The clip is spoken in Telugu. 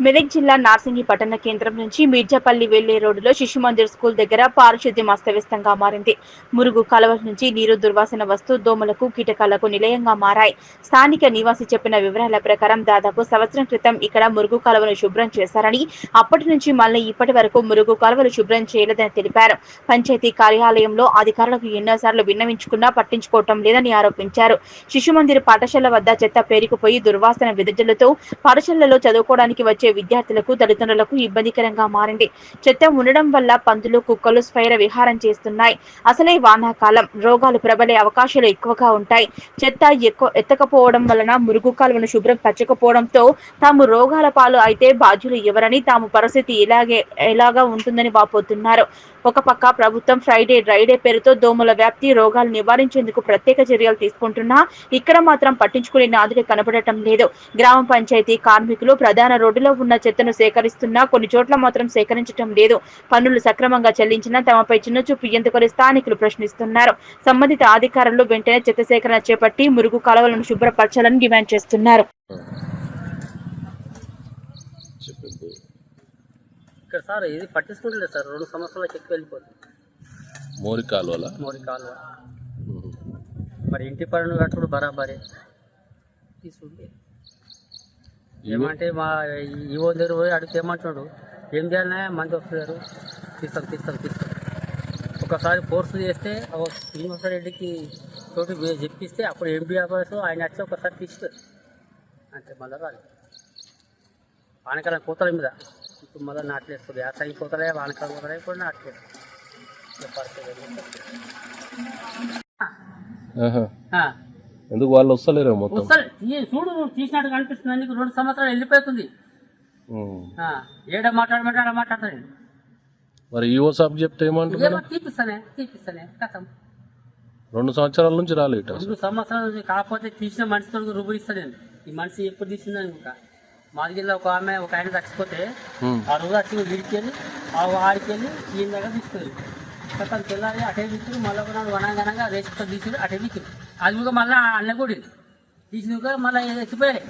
మెదక్ జిల్లా నార్సింగి పట్టణ కేంద్రం నుంచి మీర్జాపల్లి వెళ్లే రోడ్డులో శిశుమందిర్ స్కూల్ దగ్గర పారిశుద్ధ్యం అస్తవ్యస్తంగా మారింది. మురుగు కాలువల నుంచి నీరు దుర్వాసన వస్తూ దోమలకు, కీటకాలకు నిలయంగా మారాయి. స్థానిక నివాసి చెప్పిన వివరాల ప్రకారం దాదాపు సంవత్సరం క్రితం ఇక్కడ మురుగు కాలువను శుభ్రం చేశారని, అప్పటి నుంచి మళ్లీ ఇప్పటి వరకు మురుగు కాలువలు శుభ్రం చేయలేదని తెలిపారు. పంచాయతీ కార్యాలయంలో అధికారులకు ఎన్నోసార్లు విన్నవించుకున్నా పట్టించుకోవటం లేదని ఆరోపించారు. శిశుమందిర్ పాఠశాల వద్ద చెత్త పేరుకుపోయి దుర్వాసన వెదజల్లుతూ పాఠశాలలో చదువుకోవడానికి వచ్చే విద్యార్థులకు, తల్లిదండ్రులకు ఇబ్బందికరంగా మారింది. చెత్త ఉండడం వల్ల పందులు, కుక్కలు స్వైర విహారం చేస్తున్నాయి. అసలే వానాకాలం, రోగాలు ప్రబలే అవకాశాలు ఎక్కువగా ఉంటాయి. చెత్త ఎత్తకపోవడం వలన మురుగు కాలువను శుభ్రం పరచకపోవడంతో తాము రోగాల పాలు అయితే బాధ్యులు ఎవరని, తాము పరిస్థితి ఎలాగా ఉంటుందని వాపోతున్నారు. ఒక పక్క ప్రభుత్వం ఫ్రైడే డ్రైడే పేరుతో దోమల వ్యాప్తి, రోగాలు నివారించేందుకు ప్రత్యేక చర్యలు తీసుకుంటున్నా ఇక్కడ మాత్రం పట్టించుకునే నాదుడే కనబడటం లేదు. గ్రామ పంచాయతీ కార్మికులు ప్రధాన రోడ్డులో ఉన్న చెత్తను సేకరిస్తున్నా కొన్ని చోట్ల మాత్రం సేకరించడం లేదు. పన్నులు సక్రమంగా చెల్లించినా తమపై చిన్నచూపు ఎందుకని స్థానికులు ప్రశ్నిస్తున్నారు. సంబంధిత అధికారులు వెంటనే చెత్త సేకరణ చేపట్టి మురుగు కాలువలను శుభ్రపరచాలని డిమాండ్ చేస్తున్నారు. ఇక్కడ సార్ ఇది పట్టించుకుంటలేదు సార్, 2 సంవత్సరాల చెక్కి వెళ్ళిపోతుంది. మోరి కాలువ మరి ఇంటి పన్ను కట్టుడు బరాబరే తీసుకుంటే ఏమంటే మా ఈవో దగ్గర పోయి అడిగితే ఏమంటున్నాడు, ఏం చేయాలన్నా మంది వస్తున్నారు, తీస్తాం. ఒకసారి ఫోర్స్ చేస్తే శ్రీనివాస రెడ్డికి తోటి చెప్పిస్తే అప్పుడు ఎంపీ ఆఫీస్ ఆయన వచ్చి ఒకసారి తీస్తారు అంటే మళ్ళీ రాదు. వానకాలం కోతల మీద ఇప్పుడు మళ్ళీ నాట్లేస్తుంది. యాసంగి కోతలే, వానకాలం కోతలే కూడా నాట్లేదు. ఎందుకు వాళ్ళు వస్తలేరు మొత్తం చూడు, నువ్వు తీసినట్టు కనిపిస్తుంది. నీకు 2 సంవత్సరాలు వెళ్ళిపోతుంది. ఏడ మాట్లాడతాడు. మరి ఈవో సాబ్ చెప్తే ఏమంటున్నారు? తీపిస్తానే కథం 2 సంవత్సరాల నుంచి రాలేదు. 2 సంవత్సరాల నుంచి కాకపోతే తీసిన మనిషితో రుబ్బు ఇస్తాడండి. ఈ మనిషి ఎప్పుడు తీసిందని ఇంకా మా జిల్లా ఒక ఆయన చచ్చిపోతే ఆ రోజు వచ్చి విడికెళ్ళి ఆడికెళ్ళి ఈయన దగ్గర తీసుకెళ్ళి కథం తెల్లారి అటే దిక్కులు, మళ్ళీ ఒకనాడు వనంగనంగా రేసుతో తీసుకుని అటే దిక్కులు. అది కూడా మళ్ళీ అన్న కూడా తీసినాక మళ్ళీ ఎక్కిపోయాయి.